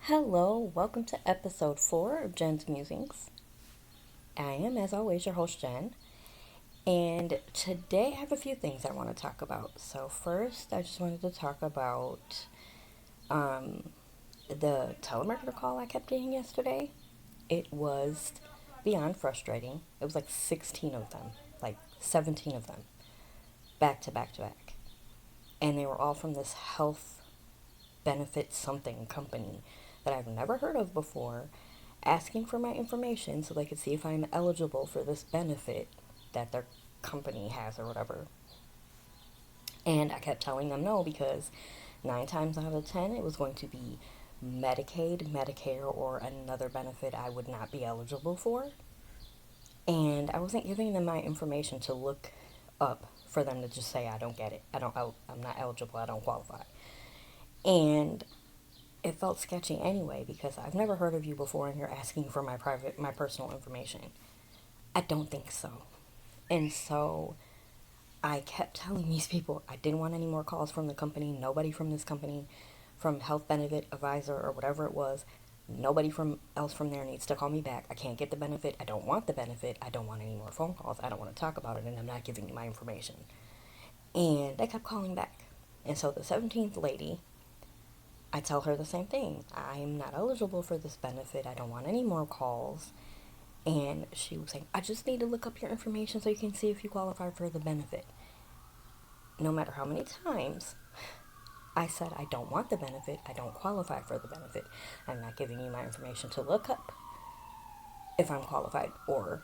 Hello, welcome to episode 4 of Jen's Musings. I am, as always, your host, Jen, and today I have a few things I want to talk about. So, first, I just wanted to talk about um, the telemarketer call I kept getting yesterday. It was beyond frustrating. It was like 16 of them, like 17 of them, back to back to back. And they were all from this health benefit something company that I've never heard of before, asking for my information so they could see if I'm eligible for this benefit that their company has or whatever. And I kept telling them no because 9 times out of 10 it was going to be Medicaid, Medicare, or another benefit I would not be eligible for. And I wasn't giving them my information to look up for them to just say I don't get it. I'm not eligible. I don't qualify. And it felt sketchy anyway because I've never heard of you before and you're asking for my personal information. I don't think so. And so I kept telling these people I didn't want any more calls from the company. Nobody from this company, from Health Benefit Advisor or whatever it was, nobody from else from there needs to call me back. I can't get the benefit. I don't want the benefit. I don't want any more phone calls. I don't want to talk about it, and I'm not giving you my information. And they kept calling back. And so the 17th lady, I tell her the same thing. I'm not eligible for this benefit. I don't want any more calls. And she was saying, I just need to look up your information so you can see if you qualify for the benefit. No matter how many times I said I don't want the benefit, I don't qualify for the benefit. I'm not giving you my information to look up if I'm qualified or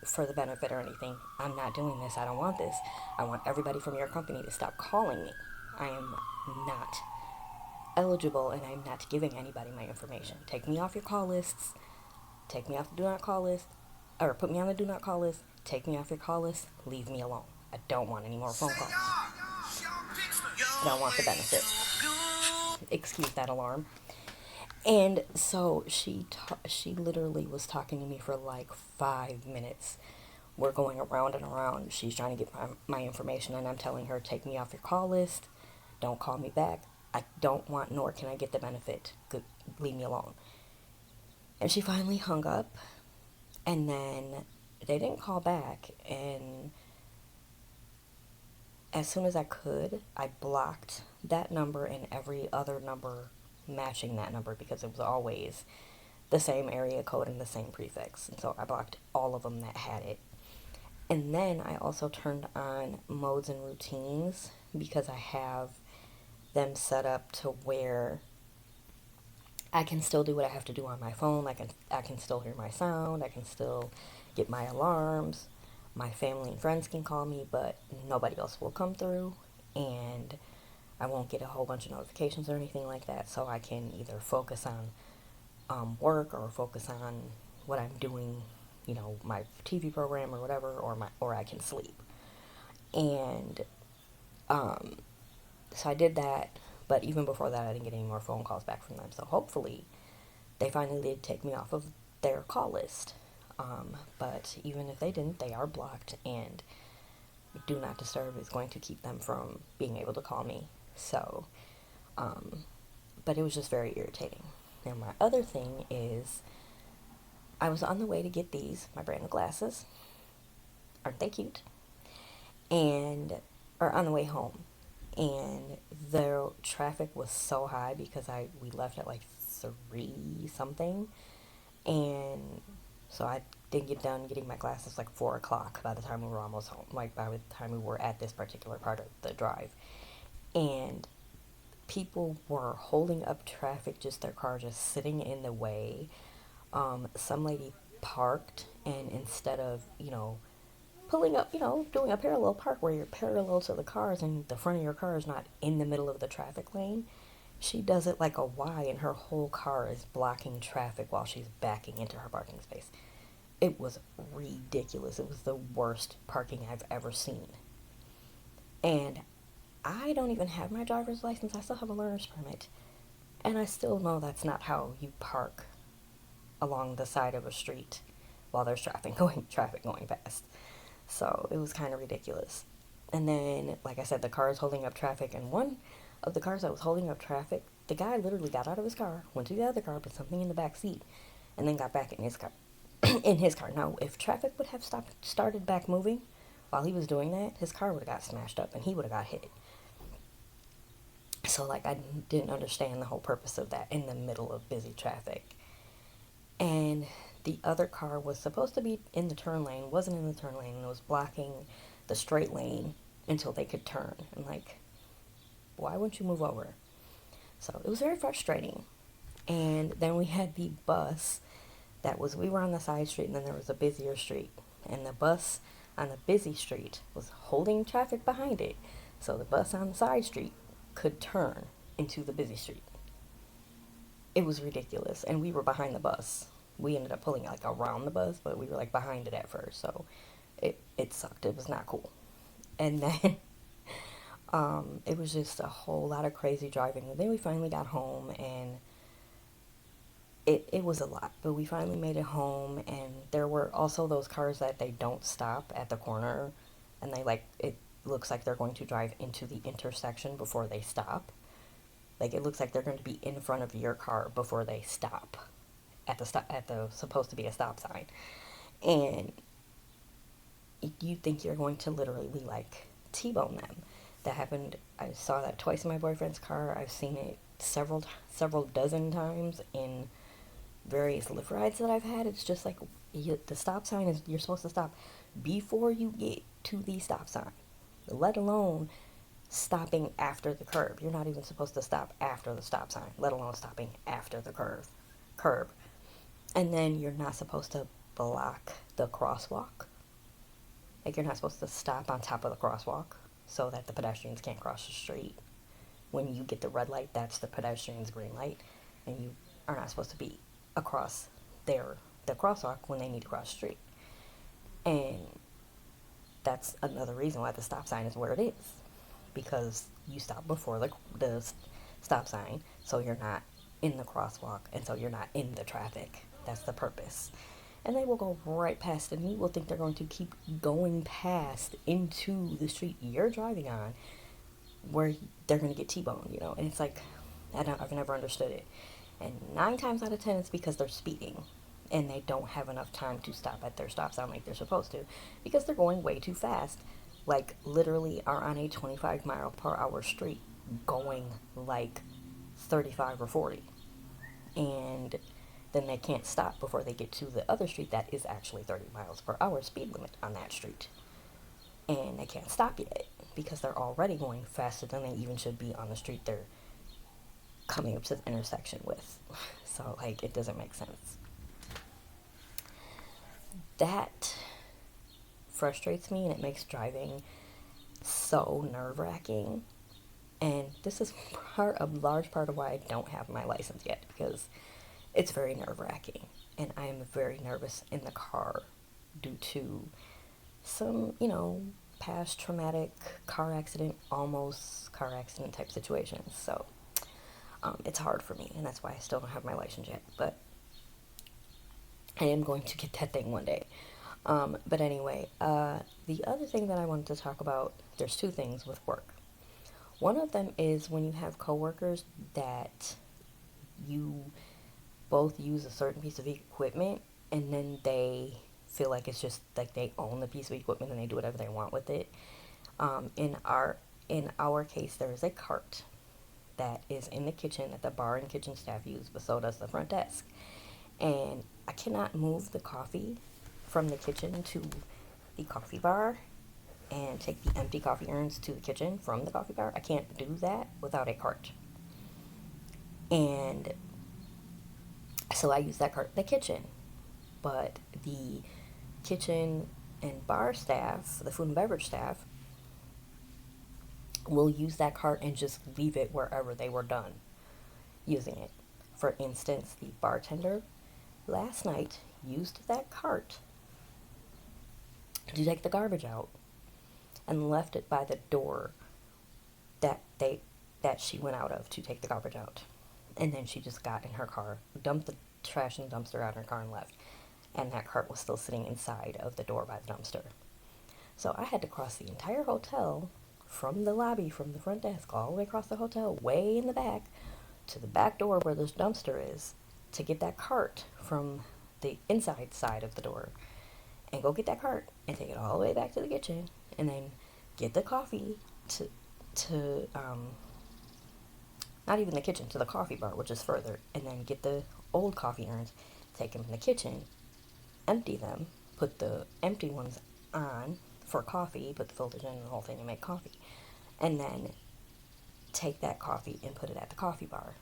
for the benefit or anything. I'm not doing this. I don't want this. I want everybody from your company to stop calling me. I am not eligible and I'm not giving anybody my information. Take me off your call lists. Take me off the do not call list. Or put me on the do not call list. Take me off your call list. Leave me alone. I don't want any more phone calls. I don't want the benefit. Excuse that alarm. And so she literally was talking to me for like 5 minutes. We're going around and around. She's trying to get my information, and I'm telling her, take me off your call list. Don't call me back. I don't want, nor can I get the benefit. Good, leave me alone. And she finally hung up, and then they didn't call back. And as soon as I could, I blocked that number and every other number matching that number because it was always the same area code and the same prefix. And so I blocked all of them that had it. And then I also turned on modes and routines because I have them set up to where I can still do what I have to do on my phone. I can still hear my sound. I can still get my alarms. My family and friends can call me, but nobody else will come through, and I won't get a whole bunch of notifications or anything like that. So I can either focus on work or focus on what I'm doing, my TV program or whatever, or I can sleep. And um, so I did that, but even before that, I didn't get any more phone calls back from them. So hopefully, they finally did take me off of their call list. But even if they didn't, they are blocked, and do not disturb is going to keep them from being able to call me. So, but it was just very irritating. Now, my other thing is, I was on the way to get my brand new glasses. Aren't they cute? And, or on the way home. And the traffic was so high because we left at like 3 something. And so I didn't get done getting my glasses like 4 o'clock by the time we were almost home, like by the time we were at this particular part of the drive. And people were holding up traffic, just their car just sitting in the way. Some lady parked, and instead of, pulling up, doing a parallel park where you're parallel to the cars and the front of your car is not in the middle of the traffic lane, she does it like a Y, and her whole car is blocking traffic while she's backing into her parking space. It was ridiculous. It was the worst parking I've ever seen. And I don't even have my driver's license. I still have a learner's permit. And I still know that's not how you park along the side of a street while there's traffic going past. So it was kind of ridiculous. And then, like I said, the car is holding up traffic, and one of the cars that was holding up traffic The guy literally got out of his car, went to the other car, put something in the back seat, and then got back in his car. In his car. Now, if traffic would have started back moving while he was doing that, his car would have got smashed up and he would have got hit. So, like, I didn't understand the whole purpose of that in the middle of busy traffic. And the other car was supposed to be in the turn lane, wasn't in the turn lane, and was blocking the straight lane until they could turn. And, like, why wouldn't you move over? So, it was very frustrating. And then we had the bus we were on the side street, and then there was a busier street. And the bus on the busy street was holding traffic behind it. So the bus on the side street could turn into the busy street. It was ridiculous. And we were behind the bus. We ended up pulling like around the bus, but we were like behind it at first. So it sucked. It was not cool. And then it was just a whole lot of crazy driving. And then we finally got home, and it was a lot, but we finally made it home. And there were also those cars that they don't stop at the corner, and it looks like they're going to drive into the intersection before they stop. Like, it looks like they're going to be in front of your car before they stop at the supposed to be a stop sign. And you think you're going to literally like T-bone them. That happened. I saw that twice in my boyfriend's car. I've seen it several dozen times in various Lyft rides that I've had. It's just like the stop sign is, you're supposed to stop before you get to the stop sign, let alone stopping after the curb. You're not even supposed to stop after the stop sign, let alone stopping after the curb. And then you're not supposed to block the crosswalk. Like, you're not supposed to stop on top of the crosswalk so that the pedestrians can't cross the street. When you get the red light, that's the pedestrian's green light, and you are not supposed to be across the crosswalk when they need to cross the street. And that's another reason why the stop sign is where it is, because you stop before the stop sign, so you're not in the crosswalk, and so you're not in the traffic. That's the purpose. And they will go right past it, and you will think they're going to keep going past into the street you're driving on, where they're going to get T-boned, and it's like, I've never understood it. And 9 times out of 10, it's because they're speeding, and they don't have enough time to stop at their stop sign like they're supposed to, because they're going way too fast. Like, literally are on a 25 mile per hour street going like 35 or 40. And then they can't stop before they get to the other street that is actually 30 miles per hour speed limit on that street. And they can't stop yet because they're already going faster than they even should be on the street they're coming up to the intersection with. So, like, it doesn't make sense. That frustrates me, and it makes driving so nerve-wracking. And this is a large part of why I don't have my license yet, because it's very nerve-wracking, and I am very nervous in the car due to some, past traumatic almost car accident type situations. So it's hard for me, and that's why I still don't have my license yet, but I am going to get that thing one day. But anyway, the other thing that I wanted to talk about, there's 2 things with work. One of them is when you have coworkers that you both use a certain piece of equipment, and then they feel like it's just like they own the piece of equipment and they do whatever they want with it. In our case, there is a cart that is in the kitchen that the bar and kitchen staff use, but so does the front desk. And I cannot move the coffee from the kitchen to the coffee bar and take the empty coffee urns to the kitchen from the coffee bar. I can't do that without a cart. And so I use that cart in the kitchen. But the kitchen and bar staff, the food and beverage staff, will use that cart and just leave it wherever they were done using it. For instance, the bartender last night used that cart to take the garbage out and left it by the door that she went out of to take the garbage out. And then she just got in her car, dumped the trash in the dumpster out in her car, and left. And that cart was still sitting inside of the door by the dumpster. So I had to cross the entire hotel from the lobby, from the front desk, all the way across the hotel, way in the back, to the back door where this dumpster is to get that cart from the inside side of the door and go get that cart and take it all the way back to the kitchen and then get the coffee to not even the kitchen, to the coffee bar, which is further, and then get the old coffee urns, take them in the kitchen, empty them, put the empty ones on for coffee, put the filters in and the whole thing and make coffee, and then take that coffee and put it at the coffee bar.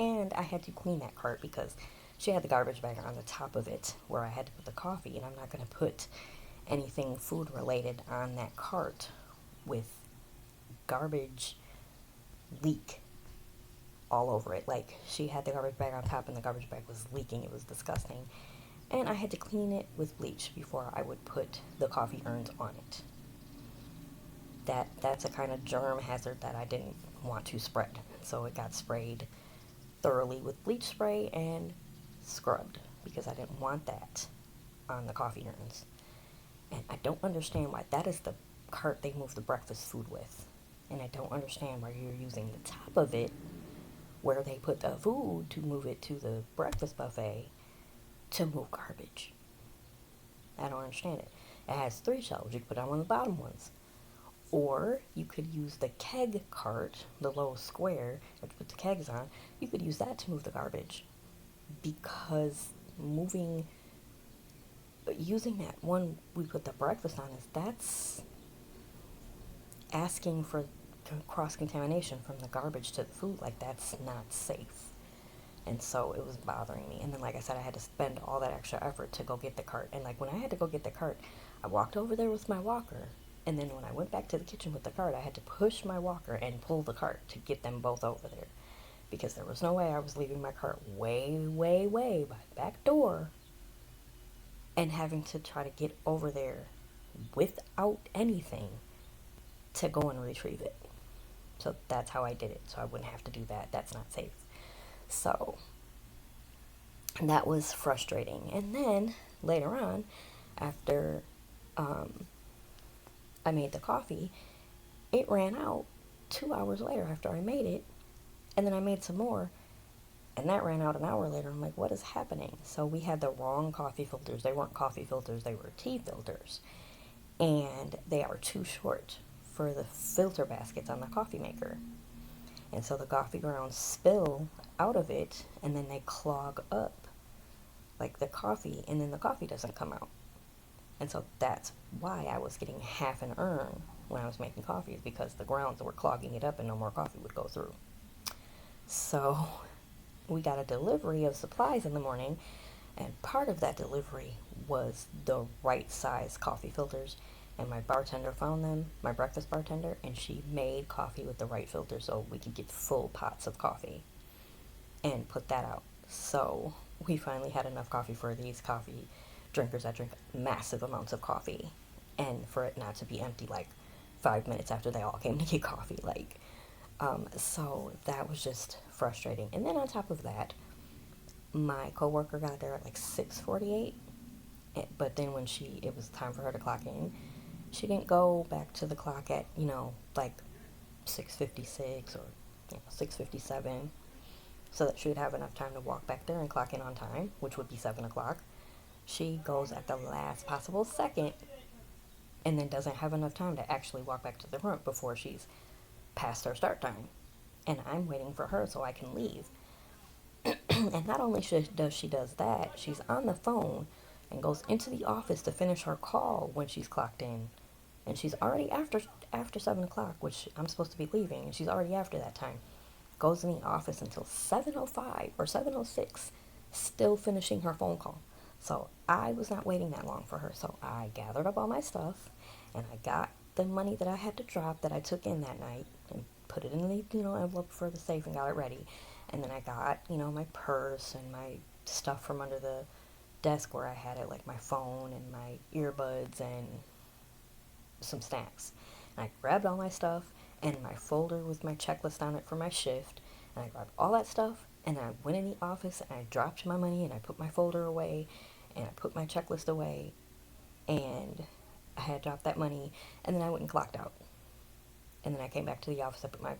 And I had to clean that cart because she had the garbage bag on the top of it where I had to put the coffee, and I'm not going to put anything food related on that cart with garbage leak all over it. Like, she had the garbage bag on top and the garbage bag was leaking. It was disgusting. And I had to clean it with bleach before I would put the coffee urns on it. That's a kind of germ hazard that I didn't want to spread. So it got sprayed thoroughly with bleach spray and scrubbed because I didn't want that on the coffee urns. And I don't understand why that is the cart they move the breakfast food with. And I don't understand why you're using the top of it where they put the food to move it to the breakfast buffet to move garbage. I don't understand it. It has 3 shelves. You could put on one of the bottom ones. Or you could use the keg cart, the little square that you put the kegs on. You could use that to move the garbage. Because using that one we put the breakfast on that's asking for cross-contamination from the garbage to the food. Like, that's not safe. And so it was bothering me. And then, like I said, I had to spend all that extra effort to go get the cart. And, like, when I had to go get the cart, I walked over there with my walker. And then when I went back to the kitchen with the cart, I had to push my walker and pull the cart to get them both over there. Because there was no way I was leaving my cart way, way, way by the back door and having to try to get over there without anything to go and retrieve it. So that's how I did it. So I wouldn't have to do that. That's not safe. So that was frustrating. And then later on, after I made the coffee, it ran out 2 hours later after I made it. And then I made some more, and that ran out an hour later. I'm like, what is happening? So we had the wrong coffee filters. They weren't coffee filters, they were tea filters. And they are too short for the filter baskets on the coffee maker. And so the coffee grounds spill out of it, and then they clog up, like the coffee, and then the coffee doesn't come out. And so that's why I was getting half an urn when I was making coffee, is because the grounds were clogging it up and no more coffee would go through. So we got a delivery of supplies in the morning, and part of that delivery was the right size coffee filters. And my bartender found them, my breakfast bartender, and she made coffee with the right filter so we could get full pots of coffee and put that out. So we finally had enough coffee for these coffee drinkers that drink massive amounts of coffee, and for it not to be empty like 5 minutes after they all came to get coffee. So that was just frustrating. And then on top of that, my coworker got there at like 6:48, but then when it was time for her to clock in, she didn't go back to the clock at, like 6:56 or 6:57, so that she would have enough time to walk back there and clock in on time, which would be 7 o'clock. She goes at the last possible second and then doesn't have enough time to actually walk back to the front before she's past her start time. And I'm waiting for her so I can leave. And not only does she does that, she's on the phone and goes into the office to finish her call when she's clocked in. And she's already after 7 o'clock, which I'm supposed to be leaving, and she's already after that time. Goes in the office until 7:05 or 7:06, still finishing her phone call. So I was not waiting that long for her. So I gathered up all my stuff, and I got the money that I had to drop that I took in that night and put it in the envelope for the safe and got it ready. And then I got my purse and my stuff from under the desk where I had it, like my phone and my earbuds and some snacks. And I grabbed all my stuff and my folder with my checklist on it for my shift, and I grabbed all that stuff, and I went in the office and I dropped my money and I put my folder away and I put my checklist away, and I had dropped that money, and then I went and clocked out. And then I came back to the office, I put my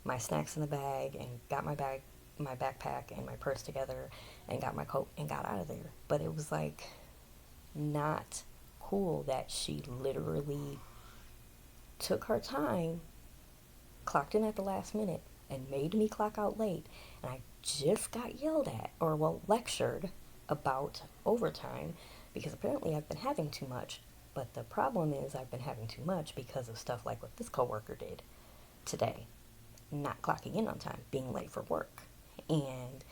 my snacks in the bag and got my backpack and my purse together and got my coat and got out of there. But it was like not cool that she literally took her time, clocked in at the last minute, and made me clock out late. And I just got yelled at, or well, lectured about overtime because apparently I've been having too much. But the problem is I've been having too much because of stuff like what this coworker did today. Not clocking in on time, being late for work. And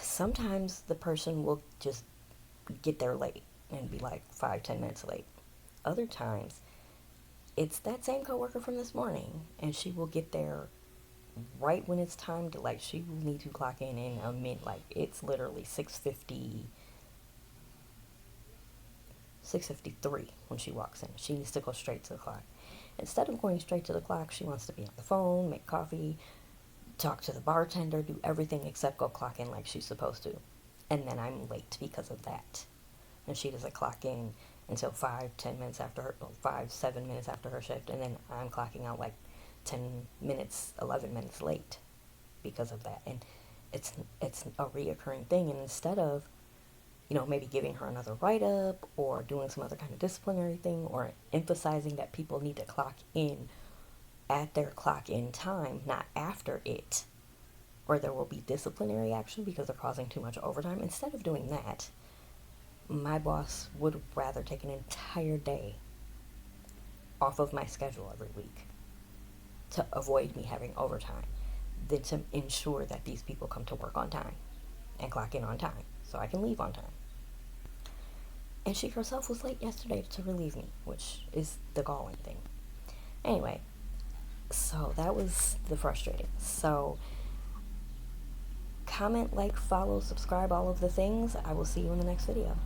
sometimes the person will just get there late and be like 5-10 minutes late. Other times it's that same coworker from this morning and she will get there right when it's time to, like, she will need to clock in a minute. Like, it's literally 6:53 when she walks in. She needs to go straight to the clock. Instead of going straight to the clock, she wants to be on the phone, make coffee, talk to the bartender, do everything except go clock in like she's supposed to. And then I'm late because of that. And she doesn't clock in until 5-10 minutes after her, 5-7 minutes after her shift, and then I'm clocking out like 10 minutes, 11 minutes late because of that. And it's a reoccurring thing. And instead of, maybe giving her another write-up or doing some other kind of disciplinary thing or emphasizing that people need to clock in at their clock in time, not after it, or there will be disciplinary action because they're causing too much overtime. Instead of doing that, my boss would rather take an entire day off of my schedule every week to avoid me having overtime than to ensure that these people come to work on time and clock in on time so I can leave on time. And she herself was late yesterday to relieve me, which is the galling thing. Anyway, so that was the frustrating. So comment, like, follow, subscribe, all of the things. I will see you in the next video.